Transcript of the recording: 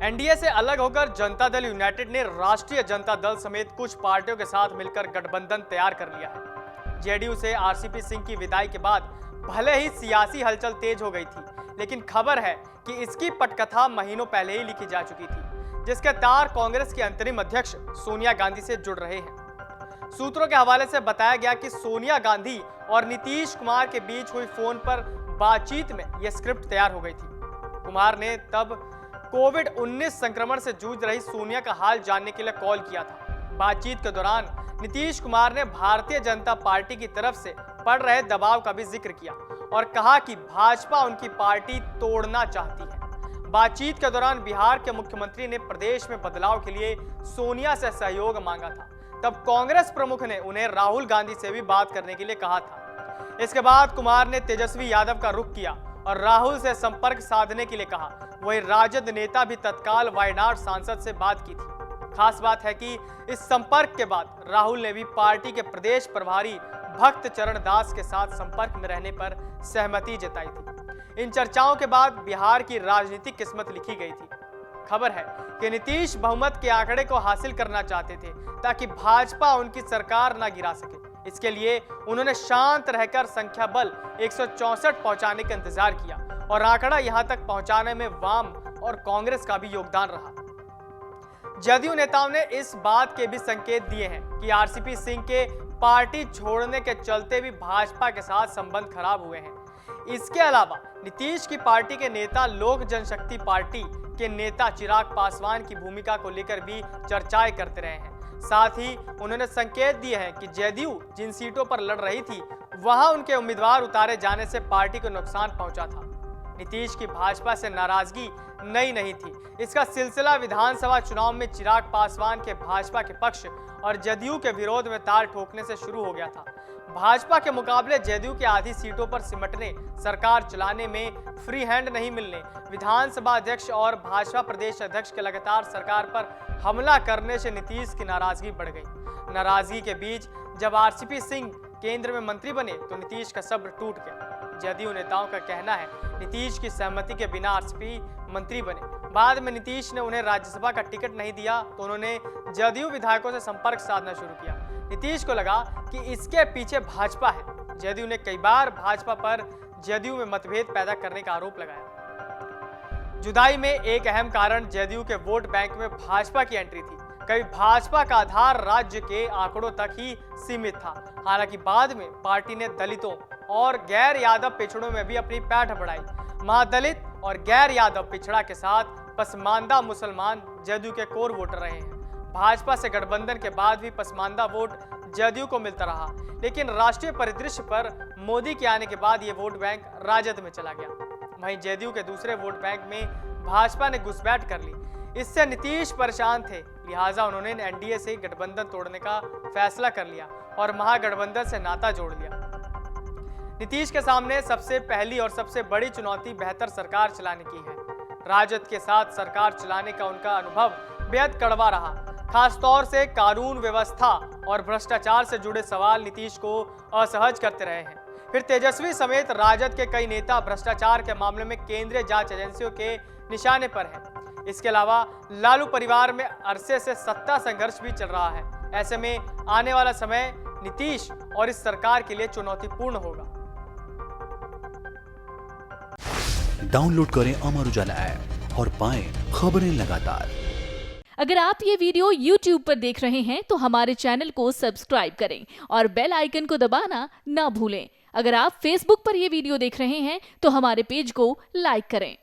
NDA से अलग होकर जनता दल यूनाइटेड ने राष्ट्रीय जनता दल समेत कुछ पार्टियों के साथ मिलकर गठबंधन तैयार कर लिया है। जेडीयू से आरसीपी सिंह की विदाई के बाद भले ही सियासी हलचल तेज हो गई थी, लेकिन खबर है कि इसकी पटकथा महीनों पहले ही लिखी जा चुकी थी, जिसके तार कांग्रेस की अंतरिम अध्यक्ष सोनिया गांधी से जुड़ रहे हैं। सूत्रों के हवाले से बताया गया कि सोनिया गांधी और नीतीश कुमार के बीच हुई फोन पर बातचीत में यह स्क्रिप्ट तैयार हो गई थी। कुमार ने तब कोविड-19 संक्रमण से जूझ रही सोनिया का हाल जानने के लिए कॉल किया था। बातचीत के दौरान नीतीश कुमार ने भारतीय जनता पार्टी की तरफ से पड़ रहे दबाव का भी जिक्र किया और कहा कि भाजपा उनकी पार्टी तोड़ना चाहती है। बातचीत के दौरान बिहार के मुख्यमंत्री ने प्रदेश में बदलाव के लिए सोनिया से सहयोग मांगा था। तब कांग्रेस प्रमुख ने उन्हें राहुल गांधी से भी बात करने के लिए कहा था। इसके बाद कुमार ने तेजस्वी यादव का रुख किया और राहुल से संपर्क साधने के लिए कहा। वही राजद नेता भी तत्काल वायनाड सांसद से बात की थी। खास बात है कि इस संपर्क के बाद राहुल ने भी पार्टी के प्रदेश प्रभारी भक्त चरण दास के साथ संपर्क में रहने पर सहमति जताई थी। इन चर्चाओं के बाद बिहार की राजनीतिक किस्मत लिखी गई थी। खबर है कि नीतीश बहुमत के आंकड़े को हासिल करना चाहते थे ताकि भाजपा उनकी सरकार न गिरा सके। इसके लिए उन्होंने शांत रहकर संख्या बल 164 पहुंचाने का इंतजार किया और आंकड़ा यहां तक पहुंचाने में वाम और कांग्रेस का भी योगदान रहा। जदयू नेताओं ने इस बात के भी संकेत दिए हैं कि आरसीपी सिंह के पार्टी छोड़ने के चलते भी भाजपा के साथ संबंध खराब हुए हैं। इसके अलावा नीतीश की पार्टी के नेता लोक जनशक्ति पार्टी के नेता चिराग पासवान की भूमिका को लेकर भी चर्चाएं करते रहे हैं। साथ ही उन्होंने संकेत दिए हैं कि जदयू जिन सीटों पर लड़ रही थी वहां उनके उम्मीदवार उतारे जाने से पार्टी को नुकसान पहुंचा था। नीतीश की भाजपा से नाराजगी नई नहीं थी। इसका सिलसिला विधानसभा चुनाव में चिराग पासवान के भाजपा के पक्ष और जदयू के विरोध में ताल ठोकने से शुरू हो गया था। भाजपा के मुकाबले जदयू के आधी सीटों पर सिमटने, सरकार चलाने में फ्री हैंड नहीं मिलने, विधानसभा अध्यक्ष और भाजपा प्रदेश अध्यक्ष के लगातार सरकार पर हमला करने से नीतीश की नाराजगी बढ़ गई। नाराजगी के बीच जब आरसीपी सिंह केंद्र में मंत्री बने तो नीतीश का सब्र टूट गया। जदयू नेताओं का कहना है नीतीश की सहमति के बिना आरसीपी मंत्री बने। बाद में नीतीश ने उन्हें राज्यसभा का टिकट नहीं दिया तो उन्होंने जदयू विधायकों से संपर्क साधना शुरू किया। नीतीश को लगा कि इसके पीछे भाजपा है। जदयू ने कई बार भाजपा पर जदयू में मतभेद पैदा करने का आरोप लगाया। जुदाई में एक अहम कारण जदयू के वोट बैंक में भाजपा की एंट्री थी। कभी भाजपा का आधार राज्य के आंकड़ों तक ही सीमित था। हालांकि बाद में पार्टी ने दलितों और गैर यादव पिछड़ों में भी अपनी पैठ बढ़ाई। महादलित और गैर यादव पिछड़ा के साथ पसमानदा मुसलमान जदयू के कोर वोटर रहे हैं। भाजपा से गठबंधन के बाद भी पसमानदा वोट जदयू को मिलता रहा, लेकिन राष्ट्रीय परिदृश्य पर मोदी के आने के बाद ये वोट बैंक राजद में चला गया। वहीं जदयू के दूसरे वोट बैंक में भाजपा ने घुसपैठ कर ली। इससे नीतीश परेशान थे, लिहाजा उन्होंने एनडीए से गठबंधन तोड़ने का फैसला कर लिया और महागठबंधन से नाता जोड़ लिया। नीतीश के सामने सबसे पहली और सबसे बड़ी चुनौती बेहतर सरकार चलाने की है। राजद के साथ सरकार चलाने का उनका अनुभव बेहद कड़वा रहा। खासतौर से कानून व्यवस्था और भ्रष्टाचार से जुड़े सवाल नीतीश को असहज करते रहे हैं। फिर तेजस्वी समेत राजद के कई नेता भ्रष्टाचार के मामले में केंद्रीय जांच एजेंसियों के निशाने पर हैं। इसके अलावा लालू परिवार में अरसे से सत्ता संघर्ष भी चल रहा है। ऐसे में आने वाला समय नीतीश और इस सरकार के लिए चुनौतीपूर्ण होगा। डाउनलोड करें अमर उजाला ऐप और पाएं खबरें लगातार। अगर आप ये वीडियो YouTube पर देख रहे हैं तो हमारे चैनल को सब्सक्राइब करें और बेल आइकन को दबाना ना भूलें। अगर आप Facebook पर ये वीडियो देख रहे हैं तो हमारे पेज को लाइक करें।